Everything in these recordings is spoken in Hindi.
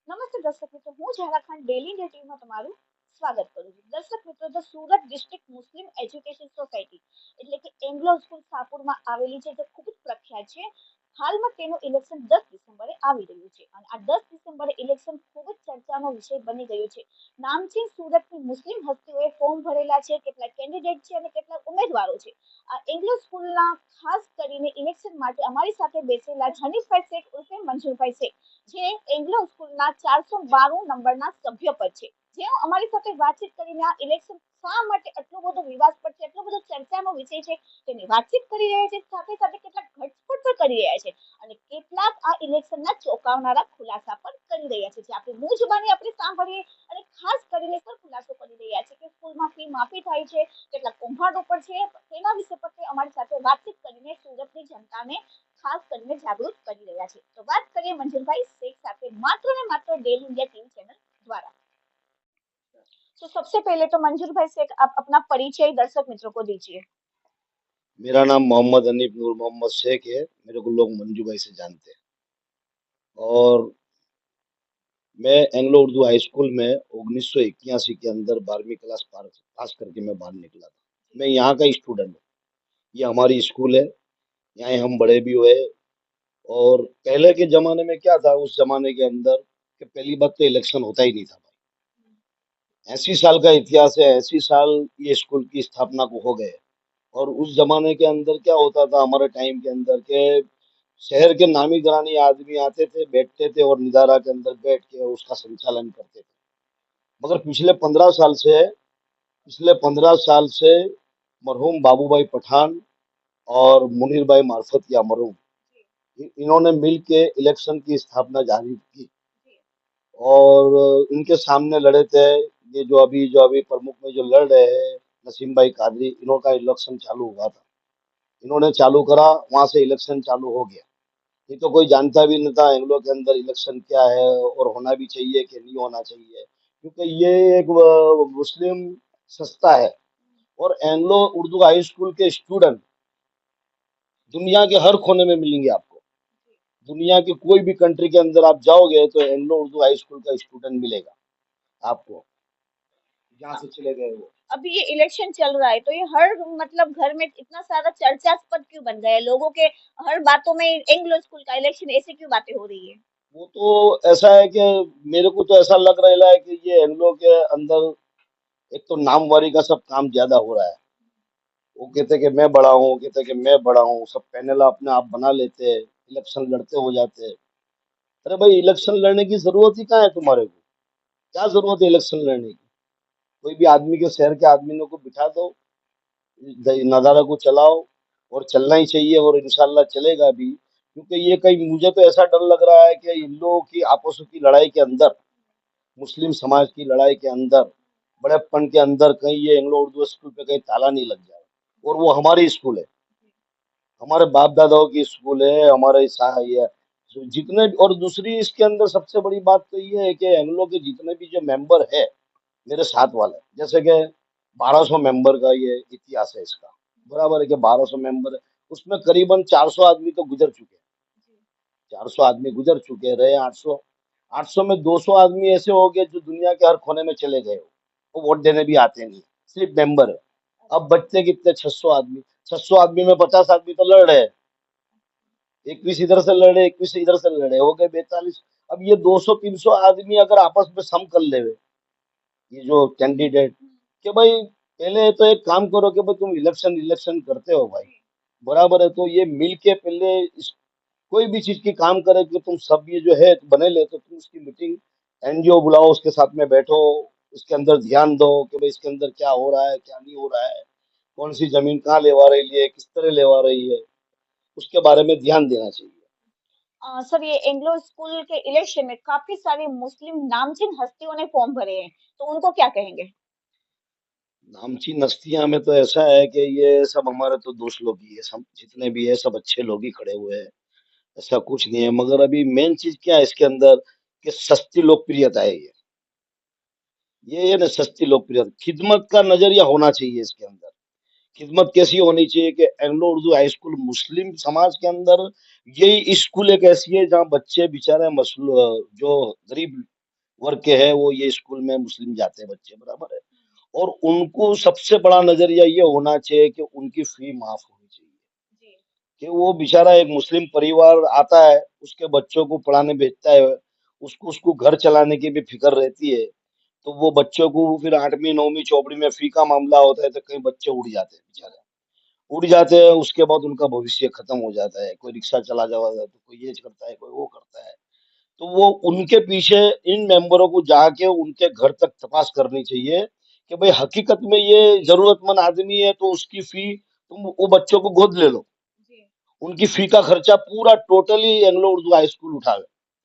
નમસ્તે દર્શક મિત્રો, હું ઝારખંડ ડેલી ઇન્ડિયા ટીવીમાં તમારું સ્વાગત કરું છું. દર્શક મિત્રો, the Surat district Muslim education society એટલે કે એંગ્લો સ્કૂલ શાહપુરમાં આવેલી છે, જે ખૂબ જ પ્રખ્યાત છે. હાલમાં તેનું ઇલેક્શન 10 ડિસેમ્બરે આવી રહ્યું છે અને આ 10 ડિસેમ્બરે ઇલેક્શન ખૂબ જ ચર્ચાનો વિષય બની ગયું છે. નામચીન સુરતની મુસ્લિમ હસ્તીઓએ ફોર્મ ભરેલા છે, કેટલાક કેન્ડિડેટ છે અને કેટલાક ઉમેદવારો છે. આ એંગ્લો સ્કૂલના ખાસ કરીને ઇલેક્શન માટે અમારી સાથે બેસેલા હનીફભાઈ શેખ ઉર્ફે મંજુરભાઈ શેખ, જે એંગ્લો સ્કૂલના 492 નંબરના સભ્ય પદ છે, જે અમારી સાથે વાતચીત કરીને આ ઇલેક્શન શા માટે આટલો બધો વિવાદસ્પદ છે, એટલો બધો ચર્ચાનો વિષય છે, તેની વાતચીત કરી રહ્યા છે. સાથે સાથે કેટલાક ઘટસ્ફોટ પણ કરી રહ્યા છે અને કેટલાક આ ઇલેક્શનના ચોંકાવનારા ખુલાસા પણ કરી રહ્યા છે, જે આપણી મું જુબાની આપણે સાંભળીએ અને ખાસ કરીને સર ખુલાસો કરી રહ્યા છે કે સ્કૂલમાં ફી માફી થાય છે, કેટલાક કૌભાંડો પણ છે. તેના વિશે પર તે અમારી સાથે વાતચીત કરીને સુરતની જનતાને ખાસ કરીને જાગૃત કરી રહ્યા છે. તો વાત કરીએ મંજુરભાઈ શેખ સાથે मात्र ने मात्र डेली इंडिया टीवी चैनल द्वारा। तो सबसे पहले तो मंजूर भाई शेख, आप अपना परिचय दर्शक मित्रों को दीजिए। मेरा नाम मोहम्मद हनीफ नूर मोहम्मद शेख है। मेरे को लोग मंजू भाई से जानते हैं। और मैं एंग्लो उर्दू हाई स्कूल में 1981 के अंदर 12वीं क्लास पास करके मैं बाहर निकला था। मैं यहाँ का स्टूडेंट हूँ। ये हमारी स्कूल है, यहाँ हम बड़े भी हुए। और पहले के जमाने में क्या था, उस जमाने के अंदर कि पहली बात तो इलेक्शन होता ही नहीं था भाई। 80 साल का इतिहास है, 80 साल ये स्कूल की स्थापना को हो गए। और उस जमाने के अंदर क्या होता था हमारे टाइम के अंदर के शहर के नामी गिरानी आदमी आते थे, बैठते थे और निदारा के अंदर बैठ के उसका संचालन करते थे। मगर पिछले 15 साल से मरहूम बाबूभाई पठान और मुनीर भाई मार्फतिया मरहूम, इन्होंने मिल के इलेक्शन की स्थापना जारी की और इनके सामने लड़े थे। ये जो अभी प्रमुख में जो लड़ रहे हैं नसीम भाई कादरी, इनका इलेक्शन चालू हुआ था, इन्होंने चालू करा, वहां से इलेक्शन चालू हो गया। ये तो कोई जानता भी नहीं था एंग्लो के अंदर इलेक्शन क्या है और होना भी चाहिए कि नहीं होना चाहिए, क्योंकि ये एक मुस्लिम संस्था है। और एंग्लो उर्दू हाई स्कूल के स्टूडेंट दुनिया के हर कोने में मिलेंगे आपको। दुनिया के कोई भी कंट्री के अंदर आप जाओगे तो एंग्लो उर्दू हाई स्कूल का स्टूडेंट मिलेगा आपको, जहाँ से चले गए वो। अभी ये इलेक्शन चल रहा है, तो ये हर मतलब घर में इतना सारा चर्चास्पद क्यों बन गया है? लोगों के हर बातों में एंग्लो स्कूल का इलेक्शन, ऐसे क्यों बातें हो रही है? वो तो ऐसा है कि मेरे को तो ऐसा लग रहा है कि ये एंग्लो के अंदर एक तो नामवारी का सब काम ज्यादा हो रहा है। वो कहते कि मैं बड़ा हूँ, कहते कि मैं बड़ा हूँ, सब पैनल अपने आप बना लेते हैं, इलेक्शन लड़ते हो जाते हैं। अरे भाई, इलेक्शन लड़ने की जरूरत ही कहाँ है तुम्हारे को? क्या जरूरत है इलेक्शन लड़ने की? कोई भी आदमी के शहर के आदमियों को बिठा दो, नज़ारा को चलाओ, और चलना ही चाहिए और इंशाल्लाह चलेगा भी। क्योंकि ये कहीं मुझे तो ऐसा डर लग रहा है कि इन लोगों की आपसों की लड़ाई के अंदर, मुस्लिम समाज की लड़ाई के अंदर, बड़ेपन के अंदर कहीं ये एंग्लो उर्दू स्कूल पे कहीं ताला नहीं लग जाए। और वो हमारी स्कूल है, हमारे बाप दादाओं की स्कूल है, हमारे ये जितने और दूसरी इसके अंदर सबसे बड़ी बात तो ये है कि एंग्लो के जितने भी जो मेंबर है मेरे साथ वाले, जैसे कि 1200 मेंबर का ये इतिहास है इसका, बराबर है कि 1200 मेंबर है, उसमें करीबन 400 आदमी तो गुजर चुके हैं। 400 आदमी गुजर चुके रहे। 800 में 200 आदमी ऐसे हो गए जो दुनिया के हर कोने में चले गए हो, वो वोट देने भी आते नहीं, सिर्फ मेंबर है। अब बचते कितने? 600 आदमी। 600 आदमी में 50 आदमी तो लड़ रहे हैं, 21 इधर से लड़े, 21 इधर से लड़े, हो गए 42। अब ये 200-300 आदमी अगर आपस में सम कर ले, ये जो कैंडिडेट, कि भाई पहले तो एक काम करो कि भाई तुम इलेक्शन इलेक्शन करते हो भाई, बराबर है, तो ये मिल के पहले कोई भी चीज की काम करे कि तुम सब ये जो है बने ले, तो तुम उसकी मीटिंग एनजीओ बुलाओ, उसके साथ में बैठो, इसके अंदर ध्यान दो कि भाई इसके अंदर क्या हो रहा है क्या नहीं हो रहा है, कौन सी जमीन कहाँ लेवा रही है, किस तरह लेवा रही है, उसके बारे में ध्यान देना चाहिए। सर, ये एंग्लो स्कूल के इलेक्शन में काफी सारी मुस्लिम नामचीन हस्तियों ने फॉर्म भरे हैं, तो उनको क्या कहेंगे? नामचीन हस्तियां में तो ऐसा है कि ये सब हमारे तो दोस्त लोग ही है, सब जितने भी है सब अच्छे लोग ही खड़े हुए हैं, ऐसा कुछ नहीं है। मगर अभी मेन चीज क्या है इसके अंदर कि सस्ती लोकप्रियता है ये ना, सस्ती लोकप्रियता, खिदमत का नजरिया होना चाहिए इसके अंदर। खिदमत कैसी होनी चाहिए कि एंग्लो उर्दू हाई स्कूल मुस्लिम समाज के अंदर यही स्कूल एक ऐसी है जहाँ बच्चे बेचारे जो गरीब वर्ग के हैं वो ये स्कूल में मुस्लिम जाते हैं बच्चे, बराबर है। और उनको सबसे बड़ा नजरिया ये होना चाहिए कि उनकी फी माफ होनी चाहिए, जी कि वो बेचारा एक मुस्लिम परिवार आता है, उसके बच्चों को पढ़ाने भेजता है, उसको उसको घर चलाने की भी फिक्र रहती है, तो वो बच्चों को फिर 8वीं 9वीं चौपड़ी में फी का मामला होता है तो कई बच्चे उड़ जाते हैं बेचारे, उड़ जाते हैं, उसके बाद उनका भविष्य खत्म हो जाता है, कोई रिक्शा चला जाता है तो कोई ये करता है कोई वो करता है। तो वो उनके पीछे इन मेंबरों को जाके उनके घर तक तपास करनी चाहिए कि भाई हकीकत में ये जरूरतमंद आदमी है तो उसकी फी तुम वो बच्चों को गोद ले लो, जी उनकी फी का खर्चा पूरा totally Anglo Urdu high school उठावे।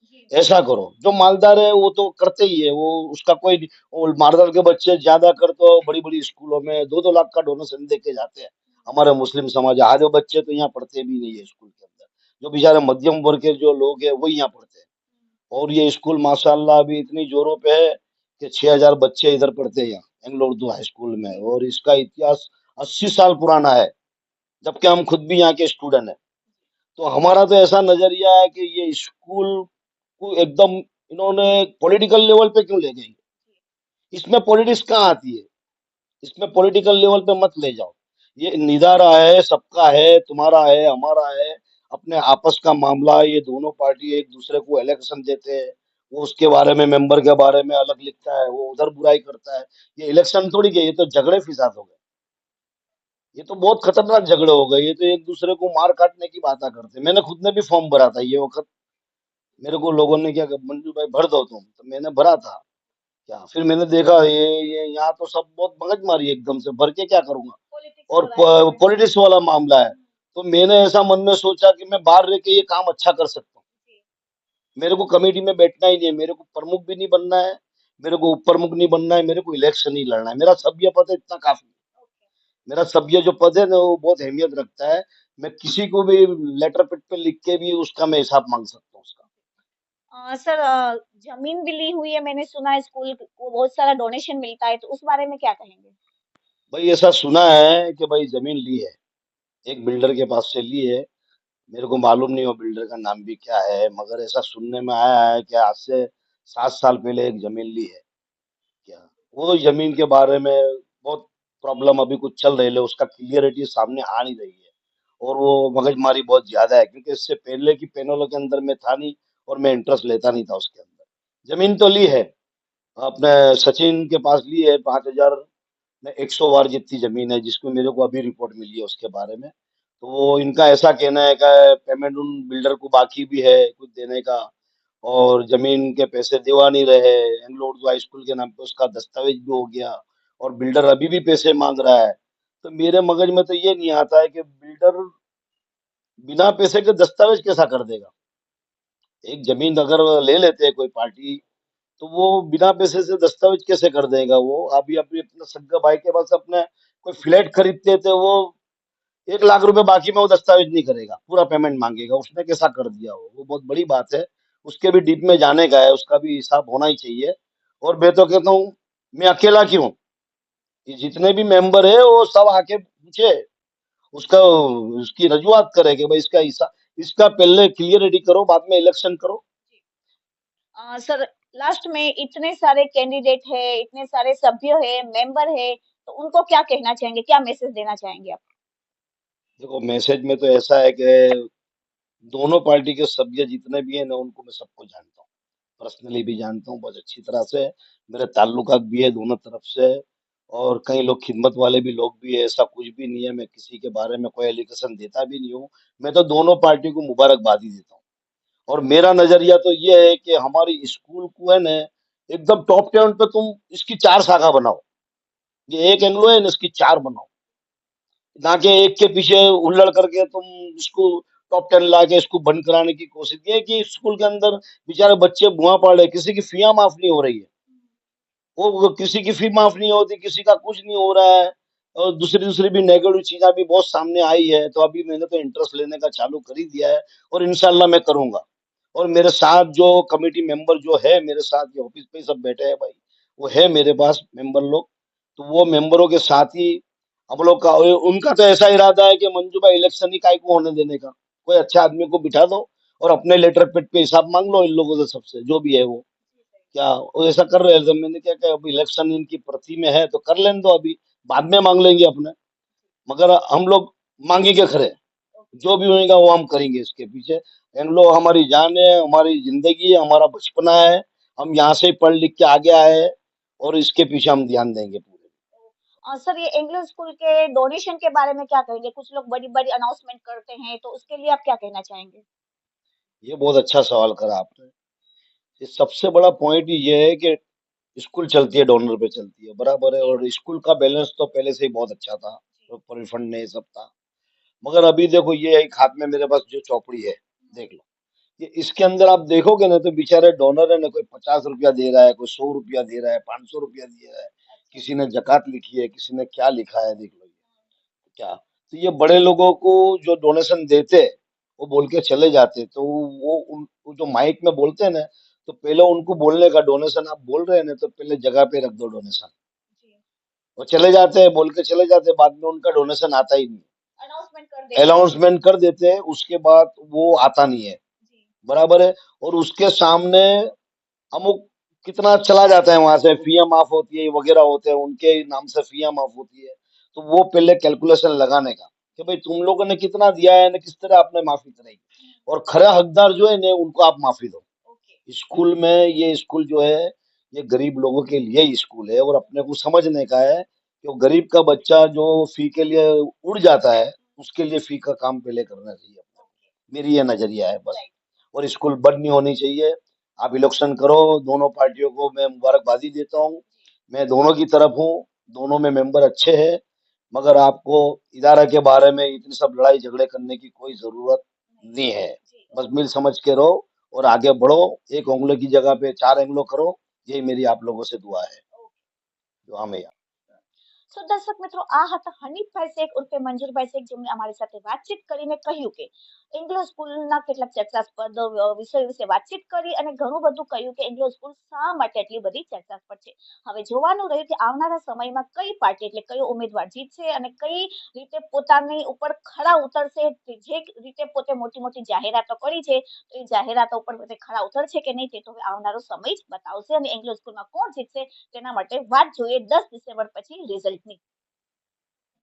जी ऐसा करो, जो मालदार है वो तो करते ही है, वो उसका कोई वो मालदार के बच्चे ज्यादा कर तो बड़ी बड़ी स्कूलों में 2-2 लाख का डोनेशन दे के जाते हैं। हमारे मुस्लिम समाज आधे बच्चे तो यहाँ पढ़ते भी नहीं है स्कूल के अंदर, जो बेचारे मध्यम वर्ग के जो लोग हैं वही यहाँ पढ़ते हैं। और ये स्कूल माशाल्लाह अभी इतनी जोरों पे है कि 6,000 बच्चे इधर पढ़ते हैं यहाँ एंग्लो उर्दू हाई स्कूल में, जी और इसका इतिहास 80 साल पुराना है, जबकि हम खुद भी यहाँ के स्टूडेंट हैं। तो हमारा तो ऐसा नजरिया है कि ये स्कूल को एकदम इन्होंने पॉलिटिकल लेवल पे क्यों ले गई, इसमें पॉलिटिक्स कहाँ आती है, इसमें पॉलिटिकल लेवल पे मत ले जाओ। ये निराला है, सबका है, तुम्हारा है, हमारा है, अपने आपस का मामला है। ये दोनों पार्टी एक दूसरे को इलेक्शन देते हैं, वो उसके बारे में मेंबर के बारे में अलग लिखता है, वो उधर बुराई करता है। ये इलेक्शन थोड़ी के, ये तो झगड़े फिसाद हो गए, ये तो बहुत खतरनाक झगड़े हो गए, ये तो एक दूसरे को मार काटने की बातें करते हैं। मैंने खुद ने भी फॉर्म भरा था ये वक्त, मेरे को लोगों ने क्या कहा, मंजू भाई भर दो तुम, तो मैंने भरा था। क्या फिर मैंने देखा ये यहाँ तो सब बहुत मगजमारी एकदम से भर के क्या करूंगा, पॉलिटिक्स और हो रहा है इसमें। पॉलिटिक्स वाला मामला है। तो मैंने ऐसा मन में सोचा कि मैं बाहर रह के ये काम अच्छा कर सकता हूँ, जी मेरे को कमेटी में बैठना ही नहीं है, मेरे को प्रमुख भी नहीं बनना है, मेरे को उप प्रमुख नहीं बनना है, मेरे को इलेक्शन नहीं लड़ना है, मेरा सभ्य पद है इतना काफी है। ओके मेरा सभ्य जो पद है ना वो बहुत अहमियत रखता है, मैं किसी को भी लेटर पेड पे लिख के भी उसका मैं हिसाब मांग सकता हूँ उसका। सर जमीन भी ली हुई है मैंने सुना है स्कूल को बहुत सारा डोनेशन मिलता है तो उस बारे में क्या कहेंगे? भाई ऐसा सुना है कि भाई जमीन ली है, एक बिल्डर के पास से ली है, मेरे को मालूम नहीं वो बिल्डर का नाम भी क्या है, मगर ऐसा सुनने में आया है कि आज से 7 साल पहले एक जमीन ली है। क्या वो जमीन के बारे में बहुत प्रॉब्लम अभी कुछ चल रही है, उसका क्लियरिटी सामने आ नहीं रही है, और वो मगजमारी बहुत ज्यादा है, क्योंकि इससे पहले की पैनलों के अंदर मैं था नहीं, और मैं इंटरेस्ट लेता नहीं था उसके अंदर। जमीन तो ली है, अपने सचिन के पास ली है 5,000 में 100 वार जितनी जमीन है, जिसको मेरे को अभी रिपोर्ट मिली है उसके बारे में। तो वो इनका ऐसा कहना है कि पेमेंट उन बिल्डर को बाकी भी है कुछ देने का, और जमीन के पैसे दिवा नहीं रहे, एंग्लो उर्दू हाई स्कूल के नाम पे उसका दस्तावेज भी हो गया, और बिल्डर अभी भी पैसे मांग रहा है। तो मेरे मगज में तो ये नहीं आता है कि बिल्डर बिना पैसे के दस्तावेज कैसा कर देगा। एक जमीन अगर ले लेते हैं कोई पार्टी, तो वो बिना पैसे से दस्तावेज कैसे कर देगा। वो अभी अभी अपने सग्गा भाई के पास अपने कोई फ्लैट खरीदते थे, वो 1 लाख रुपए बाकी में वो दस्तावेज नहीं करेगा, पूरा पेमेंट मांगेगा, उसने कैसा कर दिया वो बहुत बड़ी बात है। उसके भी डीप में जाने का है, उसका भी हिसाब होना ही चाहिए। और मैं तो कहता हूँ, मैं अकेला क्यों, ये जितने भी मेंबर है वो सब आके पूछे, उसका उसकी रजुआत करे कि भाई इसका हिसाब, इसका पहले क्लियरिटी करो, बाद में इलेक्शन करो। सर लास्ट में इतने सारे कैंडिडेट है इतने सारे सभ्य है मेंबर है तो उनको क्या कहना चाहेंगे क्या मैसेज देना चाहेंगे आप? देखो मैसेज में तो ऐसा है कि दोनों पार्टी के सभ्य जितने भी हैं ना उनको मैं सबको जानता हूँ, पर्सनली भी जानता हूँ बहुत अच्छी तरह से, मेरे ताल्लुकात भी है दोनों तरफ से। और कई लोग खिदमत वाले भी लोग भी है, ऐसा कुछ भी नहीं है, मैं किसी के बारे में कोई एलिगेशन देता भी नहीं हूँ। मैं तो दोनों पार्टी को मुबारकबाद ही देता हूँ। और मेरा नजरिया तो ये है कि हमारी स्कूल को है ना एकदम टॉप 10 पे तुम इसकी 4 शाखा बनाओ, ये एक एंग्लो है ना इसकी 4 बनाओ, ना कि एक के पीछे उल्लड़ करके तुम इसको टॉप 10 ला के इसको बंद कराने की कोशिश। ये कि स्कूल के अंदर बेचारे बच्चे बुआ पड़ रहे, किसी की फीया माफ नहीं हो रही है, वो किसी की फी माफ नहीं होती, किसी का कुछ नहीं हो रहा है। और दूसरी दूसरी भी नेगेटिव चीजें भी बहुत सामने आई है, तो अभी मैंने तो इंटरेस्ट लेने का चालू कर ही दिया है, और इंशाल्लाह मैं करूंगा। और मेरे साथ जो कमेटी मेंबर जो है मेरे साथ, ये ऑफिस पे ही सब बैठे हैं भाई, वो है मेरे पास मेंबर लोग, तो वो मेंबरों के साथ ही हम लोग का उनका तो ऐसा इरादा है कि मंजू भाई इलेक्शन ही काय को होने देने का, कोई अच्छे आदमी को बिठा दो और अपने लेटर पेड पे हिसाब मांग लो इन लोगों से, सबसे जो भी है वो। क्या वो ऐसा कर रहे हैं? जब मैंने क्या कहा, अब इलेक्शन इनकी प्रति में है तो कर लेने दो, अभी बाद में मांग लेंगे अपने, मगर हम लोग मांगेंगे खरे, जो भी होगा वो हम करेंगे इसके पीछे। इन लोग हमारी जान है, हमारी जिंदगी है, हमारा बचपना है, हम यहाँ से पढ़ लिख के आगे आए हैं और इसके पीछे हम ध्यान देंगे पूरे। सर, ये एंग्लो स्कूल के डोनेशन के बारे में क्या कहेंगे? कुछ लोग बड़ी बड़ी अनाउंसमेंट करते हैं, तो उसके लिए आप क्या कहना चाहेंगे? ये बहुत अच्छा सवाल करा आपने। ये सबसे बड़ा पॉइंट ये है कि स्कूल चलती है, डोनर पे चलती है, बराबर है, और स्कूल का बैलेंस तो पहले से ही बहुत अच्छा था, तो रिफंड नहीं सब था। मगर अभी देखो, ये एक हाथ में मेरे पास जो चौपड़ी है, देख लो, ये इसके अंदर आप देखोगे ना तो बेचारे डोनर है ना, कोई 50 रुपया दे रहा है, कोई 100 रुपया दे रहा है, 500 रुपया दे रहा है, किसी ने जकात लिखी है, किसी ने क्या लिखा है, देख लो ये क्या। तो ये बड़े लोगों को जो डोनेशन देते, वो बोल के चले जाते, तो वो जो माइक में बोलते हैं ना, तो पहले उनको बोलने का, डोनेशन आप बोल रहे हैं ना, तो पहले जगह पे रख दो डोनेशन। वो चले जाते हैं, बोल के चले जाते हैं, बाद में उनका डोनेशन आता ही नहीं। अनाउंसमेंट कर देते हैं। अनाउंसमेंट कर देते हैं, उसके बाद वो आता नहीं है, बराबर है। और उसके सामने अमुक कितना चला जाता है, वहां से फीया माफ होती है, वगैरह होते हैं, उनके नाम से फीया माफ होती है। तो वो पहले कैलकुलेशन लगाने का कि भाई तुम लोगों ने कितना दिया है ना, किस तरह आपने माफी कराई, और खरा हकदार जो है ना उनको आप माफी दो। स्कूल में, ये स्कूल जो है ये गरीब लोगों के लिए ही स्कूल है, और अपने को समझने का है कि वो गरीब का बच्चा जो फी के लिए उड़ जाता है, उसके लिए फी का काम पहले करना चाहिए अपने को। मेरी ये नजरिया है बस। और स्कूल बंद नहीं होनी चाहिए। आप इलेक्शन करो, दोनों पार्टियों को मैं मुबारकबादी देता हूँ, मैं दोनों की तरफ हूँ, दोनों में मेंबर अच्छे हैं। मगर आपको इदारा के बारे में इतनी सब लड़ाई झगड़े करने की कोई जरूरत नहीं है। बस मिल समझ के रहो और आगे बढ़ो, एक उंगली की जगह पे चार उंगली करो। यही मेरी आप लोगों से दुआ है, दुआ में यार। સો દર્શક મિત્રો, આ હતા હનીફભાઈ શેખ ઉર્ફે મંજુરભાઈ શેખ, જેમણે અમારી સાથે વાતચીત કરીને કહ્યું કે એંગ્લો સ્કૂલના કેટલાક ચર્ચાસ્પદ વિષયો વિશે વાતચીત કરી અને ઘણું બધું કહ્યું કે એંગ્લો સ્કૂલ શા માટે એટલી બધી ચર્ચાસ્પદ છે. હવે જોવાનું રહ્યું કે આવનારા સમયમાં કઈ પાર્ટી એટલે કયો ઉમેદવાર જીતશે અને કઈ રીતે પોતાની ઉપર ખરા ઉતરશે. જે રીતે પોતે મોટી મોટી જાહેરાતો કરી છે, તો એ જાહેરાતો ઉપર પોતે ખરા ઉતરશે કે નહીં, તે તો હવે આવનારો સમય જ બતાવશે. અને એંગ્લો સ્કૂલમાં કોણ જીતશે તેના માટે વાત જોઈએ 10 ડિસેમ્બર પછી રિઝલ્ટની.